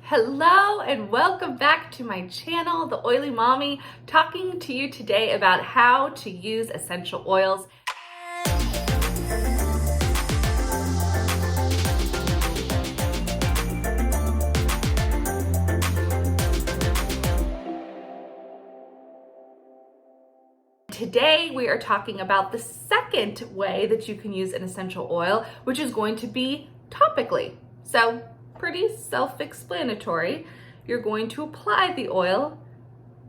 Hello and welcome back to my channel, the Oilymommy, talking to you today about how to use essential oils. Today we are talking about the second way that you can use an essential oil, which is going to be topically. So pretty self-explanatory. You're going to apply the oil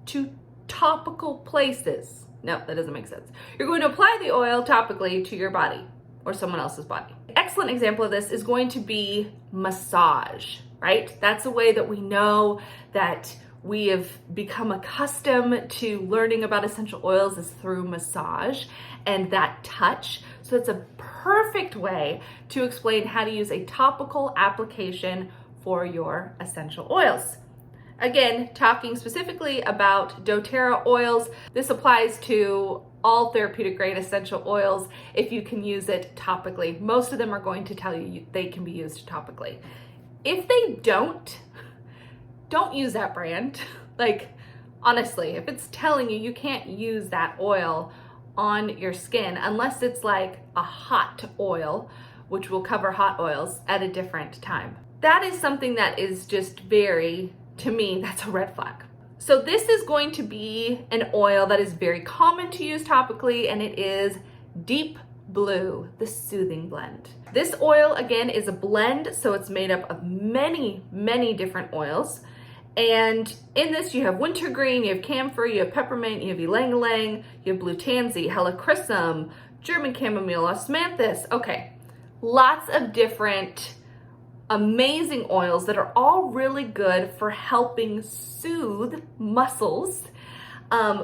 to topical places. No, that doesn't make sense. You're going to apply the oil topically to your body or someone else's body. Excellent example of this is going to be massage, right? That's a way that we know that we have become accustomed to learning about essential oils is through massage and that touch. So it's a perfect way to explain how to use a topical application for your essential oils. Again, talking specifically about doTERRA oils, this applies to all therapeutic grade essential oils if you can use it topically. Most of them are going to tell you they can be used topically. If they don't use that brand. Like, honestly, if it's telling you can't use that oil on your skin unless it's like a hot oil, which will cover hot oils at a different time. That is something that is just to me, that's a red flag. So this is going to be an oil that is very common to use topically, and it is Deep Blue, the Soothing Blend. This oil, again, is a blend, so it's made up of many, many different oils. And in this, you have wintergreen, you have camphor, you have peppermint, you have ylang-ylang, you have blue tansy, helichrysum, German chamomile, osmanthus. Okay, lots of different amazing oils that are all really good for helping soothe muscles,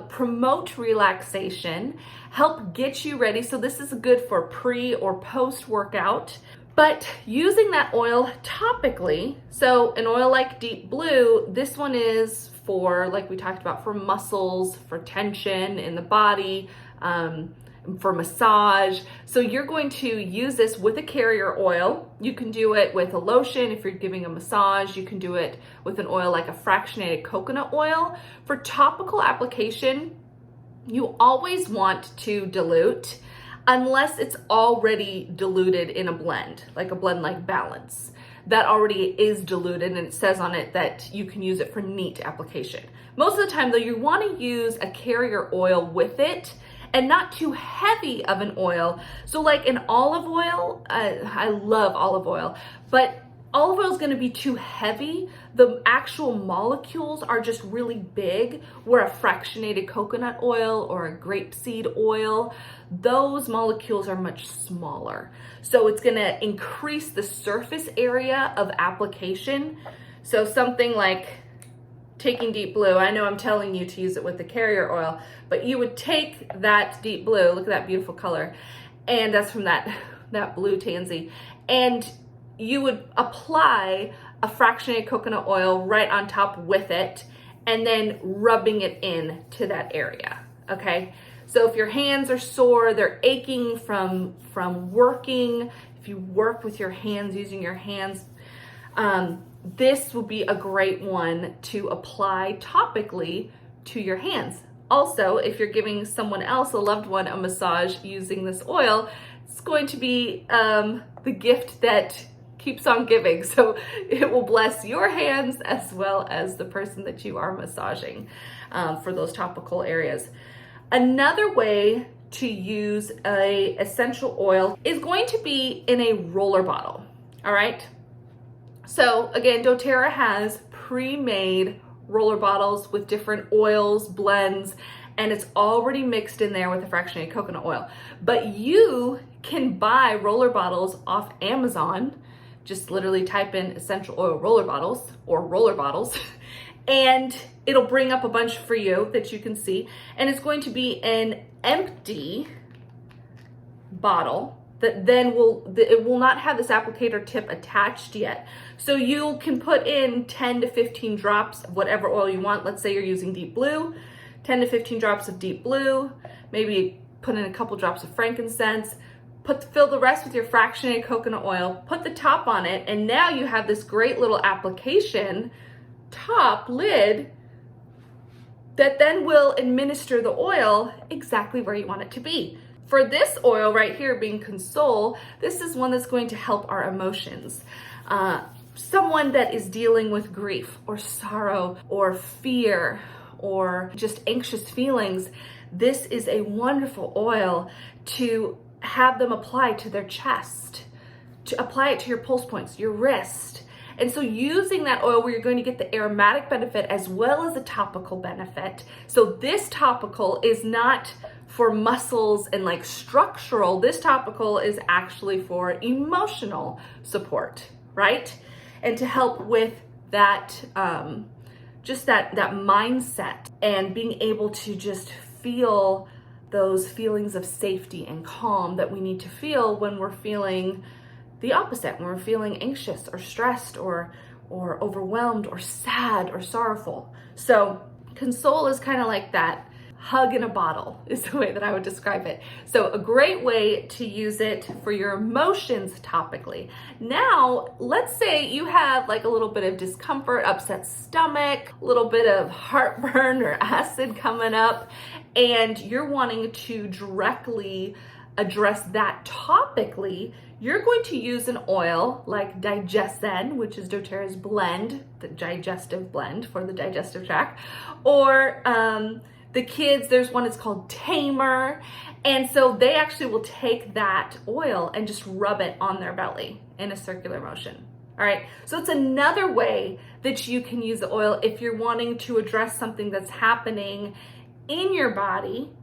promote relaxation, help get you ready. So this is good for pre or post workout. But using that oil topically, so an oil like Deep Blue, this one is for, like we talked about, for muscles, for tension in the body, for massage. So you're going to use this with a carrier oil. You can do it with a lotion if you're giving a massage. You can do it with an oil like a fractionated coconut oil. For topical application, you always want to dilute unless it's already diluted in a blend, like a blend like Balance. That already is diluted and it says on it that you can use it for neat application. Most of the time though, you want to use a carrier oil with it and not too heavy of an oil. So like an olive oil, I love olive oil, but olive oil is going to be too heavy. The actual molecules are just really big, where a fractionated coconut oil or a grapeseed oil, those molecules are much smaller. So it's going to increase the surface area of application. So something like taking Deep Blue, I know I'm telling you to use it with the carrier oil, but you would take that Deep Blue, look at that beautiful color, and that's from that blue tansy, and you would apply a fractionated coconut oil right on top with it and then rubbing it in to that area, okay? So if your hands are sore, they're aching from working, if you work with your hands, using your hands, this will be a great one to apply topically to your hands. Also, if you're giving someone else, a loved one, a massage using this oil, it's going to be the gift that keeps on giving. So it will bless your hands as well as the person that you are massaging for those topical areas. Another way to use a essential oil is going to be in a roller bottle, all right? So again, doTERRA has pre-made roller bottles with different oils, blends, and it's already mixed in there with a fractionated coconut oil. But you can buy roller bottles off Amazon. Just literally type in essential oil roller bottles or roller bottles and it'll bring up a bunch for you that you can see. And it's going to be an empty bottle that then it will not have this applicator tip attached yet. So you can put in 10 to 15 drops of whatever oil you want. Let's say you're using Deep Blue, 10 to 15 drops of Deep Blue, maybe put in a couple drops of frankincense, fill the rest with your fractionated coconut oil, put the top on it, and now you have this great little application top lid that then will administer the oil exactly where you want it to be. For this oil right here being Console, this is one that's going to help our emotions. Someone that is dealing with grief or sorrow or fear or just anxious feelings, this is a wonderful oil to have them apply to their chest, to apply it to your pulse points, your wrist. And so using that oil where you're going to get the aromatic benefit as well as the topical benefit. So this topical is not for muscles and like structural. This topical is actually for emotional support, right? And to help with that, just that mindset and being able to just feel those feelings of safety and calm that we need to feel when we're feeling the opposite, when we're feeling anxious or stressed or overwhelmed or sad or sorrowful. So Console is kind of like that hug in a bottle is the way that I would describe it. So a great way to use it for your emotions topically. Now, let's say you have like a little bit of discomfort, upset stomach, a little bit of heartburn or acid coming up, and you're wanting to directly address that topically. You're going to use an oil like Digesten, which is doTERRA's blend, the digestive blend for the digestive tract, or the kids, there's one, it's called Tamer. And so they actually will take that oil and just rub it on their belly in a circular motion. All right, so it's another way that you can use the oil if you're wanting to address something that's happening in your body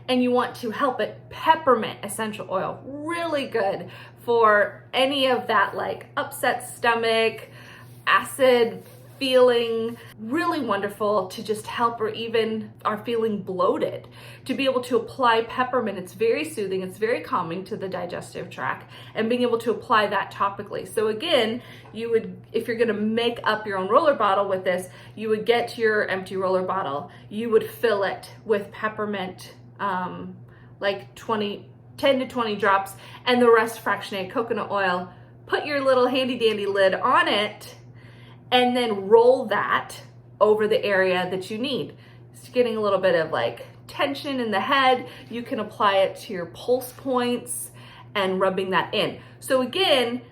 and you want to help it. Peppermint essential oil, really good for any of that like upset stomach, acid feeling, really wonderful to just help, or even are feeling bloated, to be able to apply peppermint. It's very soothing, it's very calming to the digestive tract, and being able to apply that topically. So again, you would, if you're gonna make up your own roller bottle with this, you would get your empty roller bottle, you would fill it with peppermint, like 10 to 20 drops, and the rest fractionated coconut oil. Put your little handy dandy lid on it, and then roll that over the area that you need. It's getting a little bit of like tension in the head. You can apply it to your pulse points and rubbing that in. So again,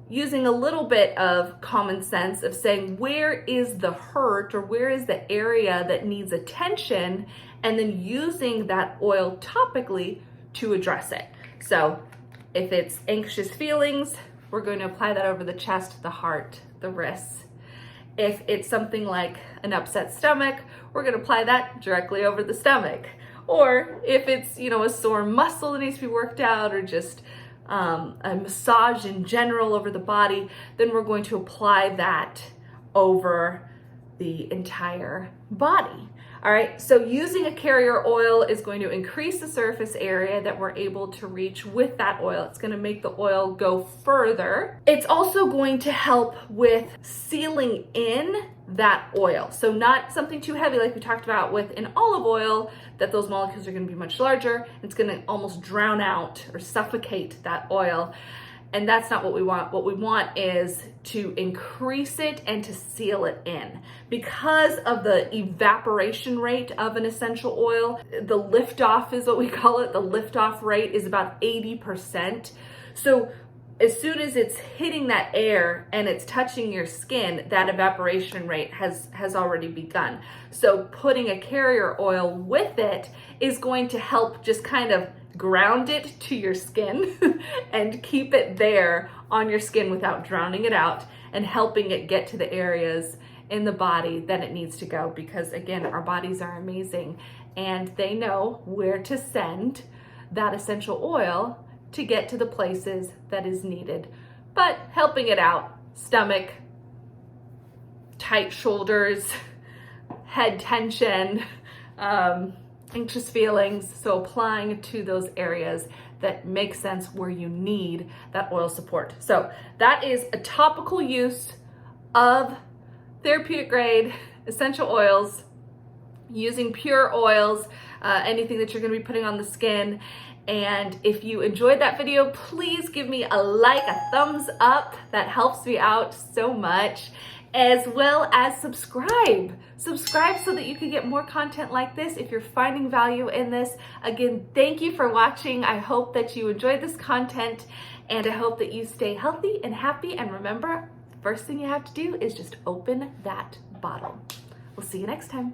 using a little bit of common sense of saying, where is the hurt or where is the area that needs attention, and then using that oil topically to address it. So if it's anxious feelings, we're going to apply that over the chest, the heart, the wrists. If it's something like an upset stomach, we're gonna apply that directly over the stomach. Or if it's, a sore muscle that needs to be worked out, or just a massage in general over the body, then we're going to apply that over the entire body. All right, so using a carrier oil is going to increase the surface area that we're able to reach with that oil. It's going to make the oil go further. It's also going to help with sealing in that oil. So not something too heavy like we talked about with an olive oil, that those molecules are going to be much larger. It's going to almost drown out or suffocate that oil. And that's not what we want. What we want is to increase it and to seal it in. Because of the evaporation rate of an essential oil, the liftoff is what we call it. The liftoff rate is about 80%. So as soon as it's hitting that air and it's touching your skin, that evaporation rate has already begun. So putting a carrier oil with it is going to help just kind of ground it to your skin and keep it there on your skin without drowning it out, and helping it get to the areas in the body that it needs to go. Because again, our bodies are amazing and they know where to send that essential oil to get to the places that is needed. But helping it out, stomach, tight shoulders, head tension, anxious feelings. So applying to those areas that make sense where you need that oil support. So that is a topical use of therapeutic grade essential oils, using pure oils. anything that you're gonna be putting on the skin. And if you enjoyed that video, please give me a like, a thumbs up. That helps me out so much. As well as subscribe. Subscribe so that you can get more content like this if you're finding value in this. Again, thank you for watching. I hope that you enjoyed this content, and I hope that you stay healthy and happy. And remember, first thing you have to do is just open that bottle. We'll see you next time.